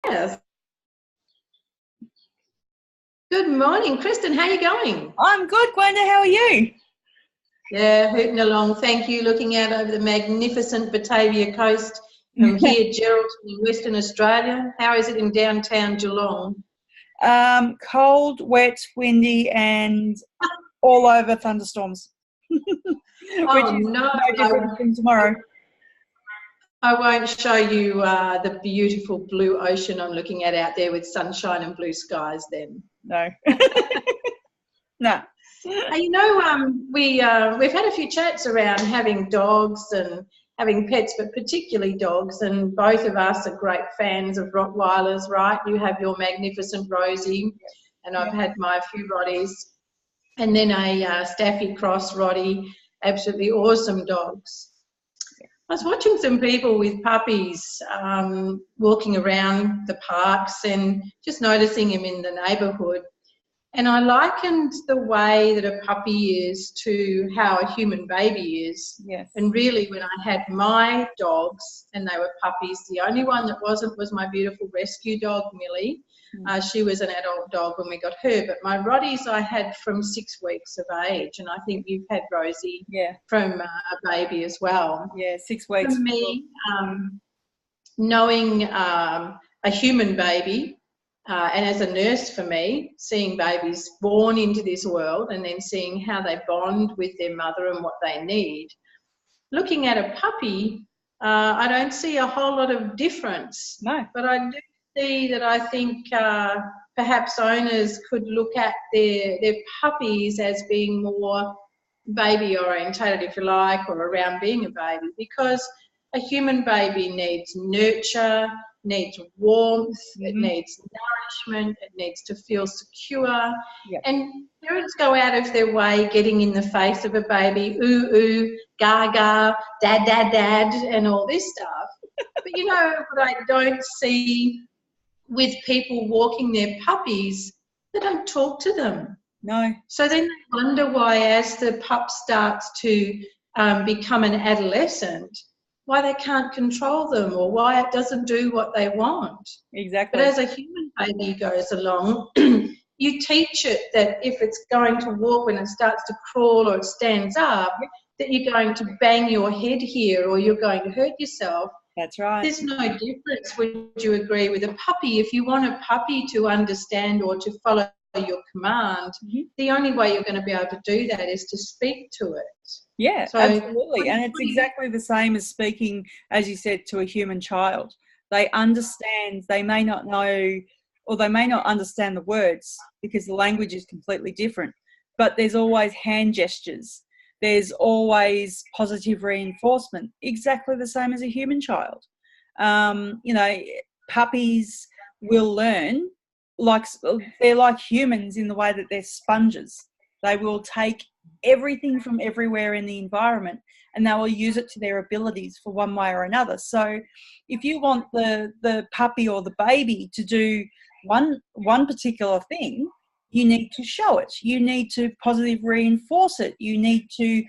Yes. Good morning, Kristen. How are you going? I'm good, Gwenda. How are you? Yeah, hooting along. Thank you. Looking out over the magnificent Batavia coast from here, Geraldton in Western Australia. How is it in downtown Geelong? Cold, wet, windy, and all over thunderstorms, which Oh is no, no different from tomorrow. I won't show you the beautiful blue ocean I'm looking at out there with sunshine and blue skies then. No. No. We've had a few chats around having dogs and having pets, but particularly dogs, and both of us are great fans of Rottweilers, right? You have your magnificent Rosie, and I've had my few Rotties, and then a Staffy Cross Rottie, absolutely awesome dogs. I was watching some people with puppies walking around the parks and just noticing them in the neighbourhood. And I likened the way that a puppy is to how a human baby is. Yes. And really, when I had my dogs and they were puppies, the only one that wasn't was my beautiful rescue dog, Millie. She was an adult dog when we got her. But my Rotties I had from 6 weeks of age. And I think you've had Rosie from a baby as well. Yeah, 6 weeks. For me, knowing a human baby, and as a nurse for me, seeing babies born into this world and then seeing how they bond with their mother and what they need. Looking at a puppy, I don't see a whole lot of difference. No. But I do see that I think perhaps owners could look at their puppies as being more baby orientated, if you like, or around being a baby, because a human baby needs nurture, needs warmth, it needs nourishment, it needs to feel secure. And parents go out of their way getting in the face of a baby, ooh, ooh, gaga, dad, dad, dad, and all this stuff. But you know what I don't see with people walking their puppies, they don't talk to them. No. So then they wonder why, as the pup starts to become an adolescent, why they can't control them or why it doesn't do what they want. Exactly. But as a human baby goes along, you teach it that if it's going to walk, when it starts to crawl or it stands up, that you're going to bang your head here or you're going to hurt yourself. That's right. There's no difference, would you agree, with a puppy? If you want a puppy to understand or to follow your command, the only way you're going to be able to do that is to speak to it. Yeah, so, absolutely. And it's exactly the same as speaking, as you said, to a human child. They understand, they may not know, or they may not understand the words because the language is completely different, but there's always hand gestures. There's always positive reinforcement, exactly the same as a human child. Puppies will learn, they're like humans in the way that they're sponges. They will take everything from everywhere in the environment and they will use it to their abilities for one way or another. So if you want the puppy or the baby to do one particular thing, you need to show it. You need to positively reinforce it. You need to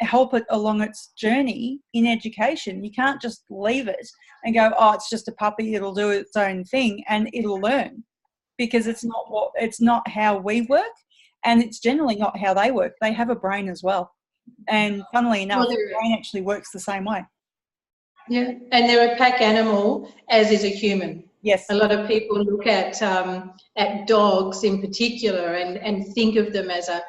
help it along its journey in education. You can't just leave it and go, oh, it's just a puppy, it'll do its own thing and it'll learn, because it's not how we work. And it's generally not how they work. They have a brain as well. And funnily enough, the brain actually works the same way. Yeah, and they're a pack animal, as is a human. Yes. A lot of people look at dogs in particular and think of them as a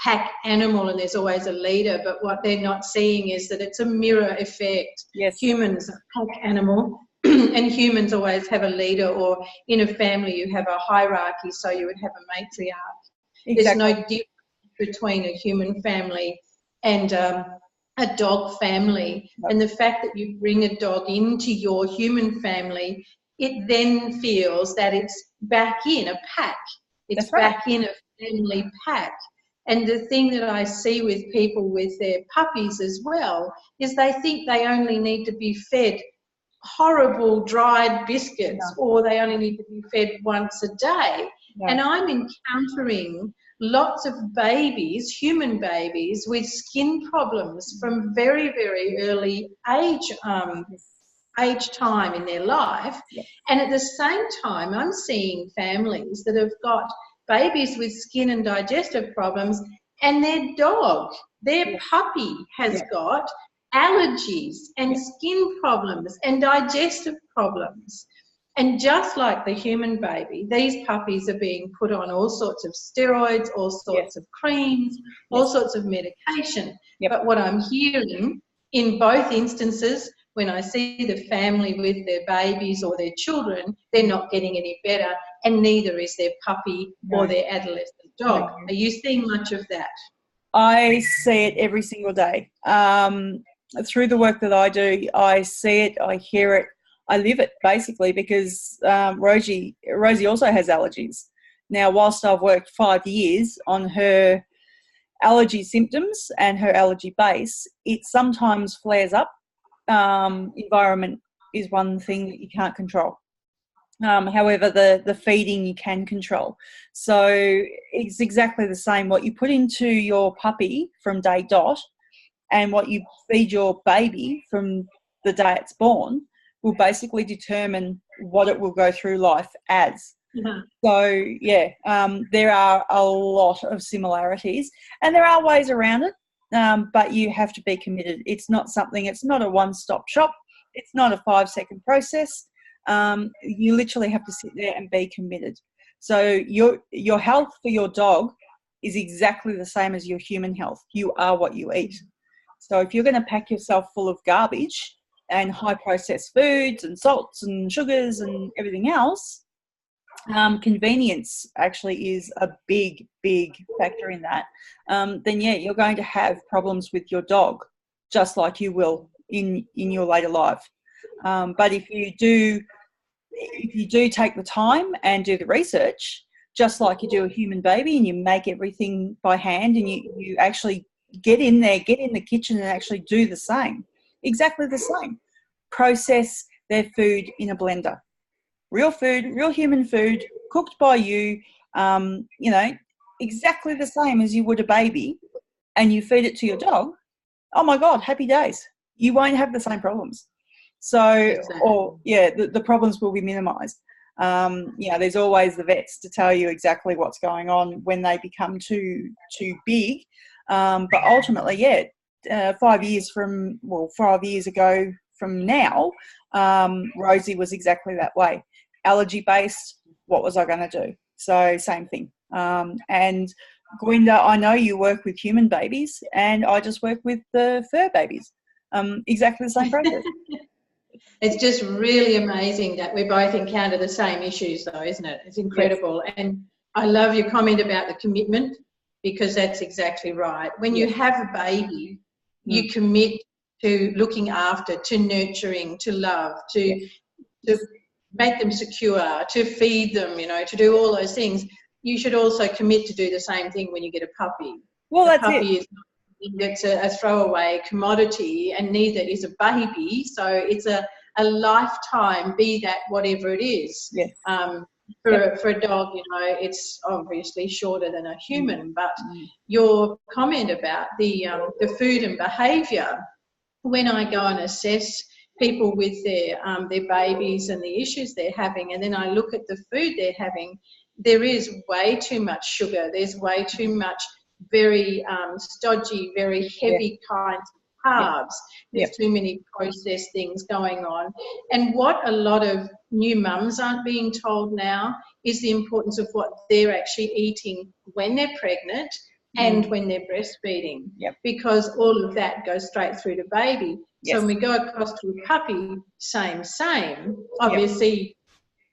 pack animal, and there's always a leader. But what they're not seeing is that it's a mirror effect. Yes. Humans are a pack animal, and humans always have a leader, or in a family you have a hierarchy, so you would have a matriarch. Exactly. There's no difference between a human family and a dog family. Yep. And the fact that you bring a dog into your human family, it then feels that it's back in a pack. It's back in a family pack. And the thing that I see with people with their puppies as well is they think they only need to be fed horrible dried biscuits, or they only need to be fed once a day. And I'm encountering lots of babies, human babies, with skin problems from very, very early age. age time in their life. Yeah. And at the same time, I'm seeing families that have got babies with skin and digestive problems, and their dog, their puppy has got allergies and skin problems and digestive problems. And just like the human baby, these puppies are being put on all sorts of steroids, all sorts of creams, all sorts of medication. But what I'm hearing in both instances, when I see the family with their babies or their children, they're not getting any better, and neither is their puppy or their adolescent dog. Are you seeing much of that? I see it every single day. Through the work that I do, I see it, I hear it, I live it, basically, because Rosie also has allergies. Now, whilst I've worked 5 years on her allergy symptoms and her allergy base, it sometimes flares up. Environment is one thing that you can't control. However, the feeding you can control. So it's exactly the same. What you put into your puppy from day dot and what you feed your baby from the day it's born will basically determine what it will go through life as. So, there are a lot of similarities, and there are ways around it, but you have to be committed. It's not a one-stop shop. It's not a 5-second process. You literally have to sit there and be committed. So your health for your dog is exactly the same as your human health. You are what you eat. So if you're going to pack yourself full of garbage and high processed foods and salts and sugars and everything else, convenience actually is a big factor in that. Then you're going to have problems with your dog, just like you will in your later life. But if you do take the time and do the research, just like you do a human baby, and you make everything by hand, and you actually get in the kitchen and actually do the same, exactly the same. Process their food in a blender. Real food, real human food, cooked by you, exactly the same as you would a baby, and you feed it to your dog. Oh my God, happy days. You won't have the same problems. So, the problems will be minimised. There's always the vets to tell you exactly what's going on when they become too big. But ultimately, 5 years ago from now, Rosie was exactly that way. Allergy based, what was I going to do? So same thing. And Gwenda, I know you work with human babies, and I just work with the fur babies. Exactly the same process. It's just really amazing that we both encounter the same issues, though, isn't it? It's incredible. Yes. And I love your comment about the commitment, because that's exactly right. When you have a baby, you commit to looking after, to nurturing, to love, to make them secure, to feed them, to do all those things. You should also commit to do the same thing when you get a puppy. Well, that's puppy it. It's a throwaway commodity, and neither is a baby. So it's a lifetime, be that whatever it is. Yes. For a dog, it's obviously shorter than a human. But your comment about the food and behaviour, when I go and assess people with their babies and the issues they're having, and then I look at the food they're having, there is way too much sugar. There's way too much very stodgy, very heavy kinds of carbs. There's too many processed things going on. And what a lot of new mums aren't being told now is the importance of what they're actually eating when they're pregnant and when they're breastfeeding, because all of that goes straight through to baby. So when we go across to a puppy, same. Obviously,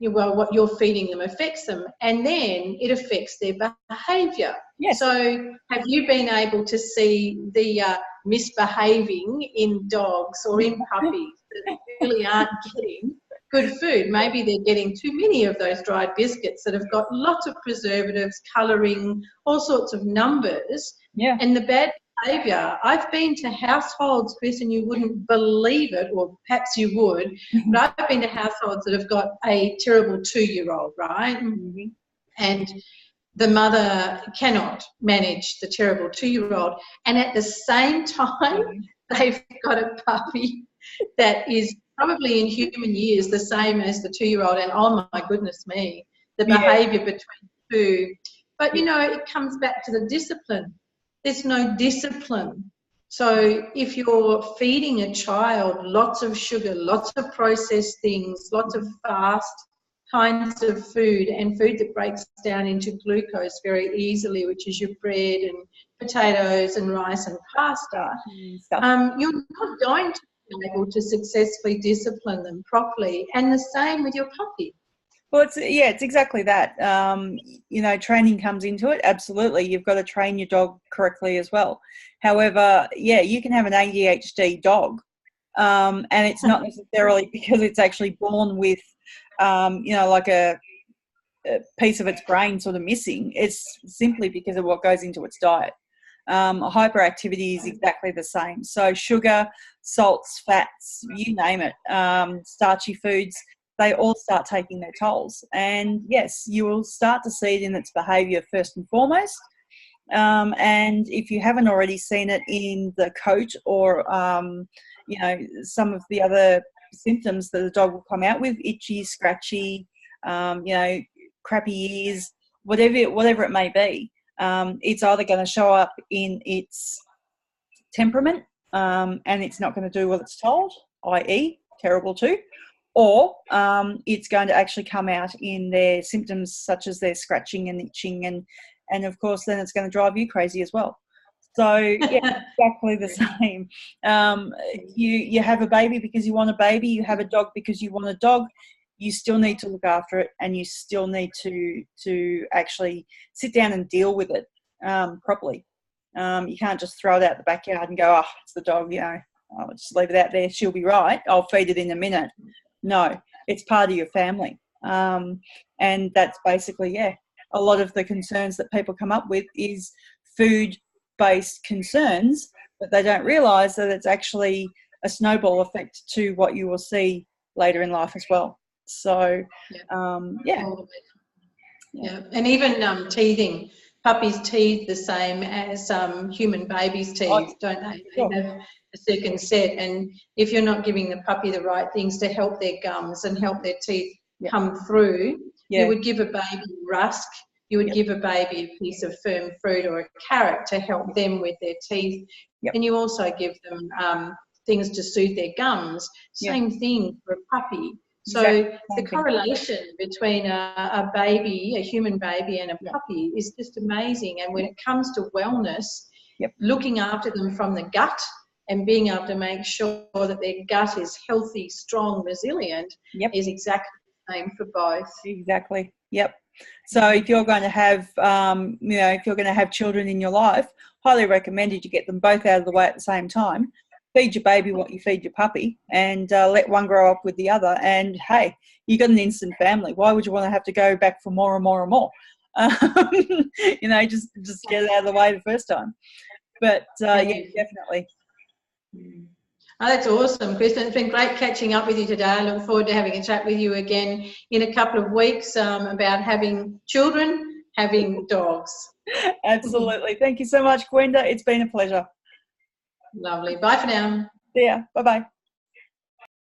what you're feeding them affects them, and then it affects their behaviour. Yes. So have you been able to see the misbehaving in dogs or in puppies that really aren't getting good food? Maybe they're getting too many of those dried biscuits that have got lots of preservatives, colouring, all sorts of numbers. Yeah. And the bad behaviour. I've been to households, Chris, and you wouldn't believe it, or perhaps you would, but I've been to households that have got a terrible 2-year-old, right? Mm-hmm. And the mother cannot manage the terrible 2-year-old. And at the same time, they've got a puppy that is probably in human years the same as the 2-year-old, and oh my goodness me, the Yeah. behaviour between two. But, you know, it comes back to the discipline. There's no discipline. So if you're feeding a child lots of sugar, lots of processed things, lots of fast kinds of food, and food that breaks down into glucose very easily, which is your bread and potatoes and rice and pasta, you're not going to be able to successfully discipline them properly. And the same with your puppy. Well, it's exactly that. You know, training comes into it. Absolutely. You've got to train your dog correctly as well. However, yeah, you can have an ADHD dog, and it's not necessarily because it's actually born with, you know, like a piece of its brain sort of missing. It's simply because of what goes into its diet. Hyperactivity is exactly the same. So sugar, salts, fats, you name it, starchy foods, they all start taking their tolls. And yes, you will start to see it in its behaviour first and foremost. And if you haven't already seen it in the coat or, you know, some of the other symptoms that the dog will come out with, itchy, scratchy, you know, crappy ears, whatever it may be, it's either going to show up in its temperament, and it's not going to do what it's told, i.e. terrible too, or it's going to actually come out in their symptoms such as their scratching and itching, and of course then it's going to drive you crazy as well. So yeah, exactly the same. You have a baby because you want a baby, you have a dog because you want a dog. You still need to look after it, and you still need to actually sit down and deal with it properly. You can't just throw it out the backyard and go, oh, it's the dog, you know, I'll just leave it out there, she'll be right, I'll feed it in a minute. No, it's part of your family. And that's basically, yeah, a lot of the concerns that people come up with is food-based concerns, but they don't realise that it's actually a snowball effect to what you will see later in life as well. So, yeah. And even teething. Puppies teeth the same as human babies teeth, don't they? They have a second set, and if you're not giving the puppy the right things to help their gums and help their teeth come through, you would give a baby rusk, you would give a baby a piece of firm fruit or a carrot to help them with their teeth, and you also give them things to soothe their gums. Same thing for a puppy. So the correlation between a baby, a human baby, and a puppy is just amazing. And when it comes to wellness, looking after them from the gut and being able to make sure that their gut is healthy, strong, resilient is exactly the same for both. Exactly. Yep. So if you're going to have, you know, if you're going to have children in your life, highly recommended you get them both out of the way at the same time. Feed your baby what you feed your puppy, and let one grow up with the other. And hey, you got an instant family. Why would you want to have to go back for more and more and more? You know, just get it out of the way the first time. But yeah, definitely. Oh, that's awesome, Kristen. It's been great catching up with you today. I look forward to having a chat with you again in a couple of weeks about having children, having dogs. Absolutely. Thank you so much, Gwenda. It's been a pleasure. Lovely. Bye for now. See ya. Bye-bye.